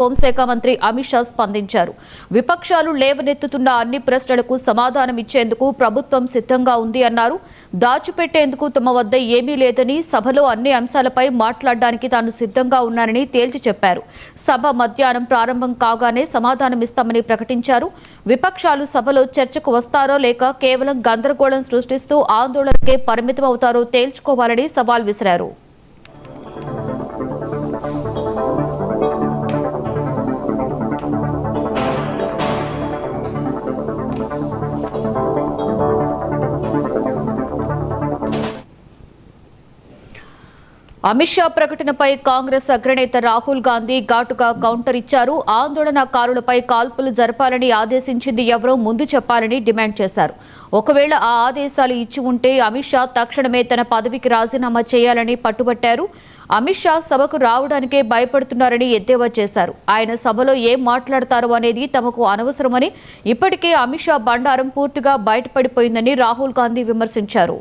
హోంశాఖ మంత్రి అమిత్ షా స్పందించారు. విపక్షాలు లేవనెత్తుతున్న అన్ని ప్రశ్నలకు సమాధానం ఇచ్చేందుకు ప్రభుత్వం సిద్ధంగా ఉంది అన్నారు. దాచిపెట్టేందుకు తమ వద్ద ఏమీ లేదని, సభలో అన్ని అంశాలపై మాట్లాడడానికి తాను సిద్ధంగా ఉన్నానని తేల్చి చెప్పారు. సభ మధ్యాహ్నం ప్రారంభం కాగానే సమాధానమిస్తామని ప్రకటించారు. విపక్షాలు సభలో చర్చకు వస్తారో లేక కేవలం గందరగోళం సృష్టిస్తూ ఆందోళనకే పరిమితం అవుతారో తేల్చుకోవాలని సవాల్ విసిరారు. అమిత్ షా ప్రకటనపై కాంగ్రెస్ అగ్రనేత రాహుల్ గాంధీ ఘాటుగా కౌంటర్ ఇచ్చారు. ఆందోళనకారులపై కాల్పులు జరపాలని ఆదేశించింది ఎవరో ముందు చెప్పాలని డిమాండ్ చేశారు. ఒకవేళ ఆ ఆదేశాలు ఇచ్చి ఉంటే అమిత్ షా తక్షణమే తన పదవికి రాజీనామా చేయాలని పట్టుబట్టారు. అమిత్ షా సభకు రావడానికే భయపడుతున్నారని ఎద్దేవా చేశారు. ఆయన సభలో ఏం మాట్లాడతారో అనేది తమకు అనవసరమని, ఇప్పటికే అమిత్ షా బండారం పూర్తిగా బయటపడిపోయిందని రాహుల్ గాంధీ విమర్శించారు.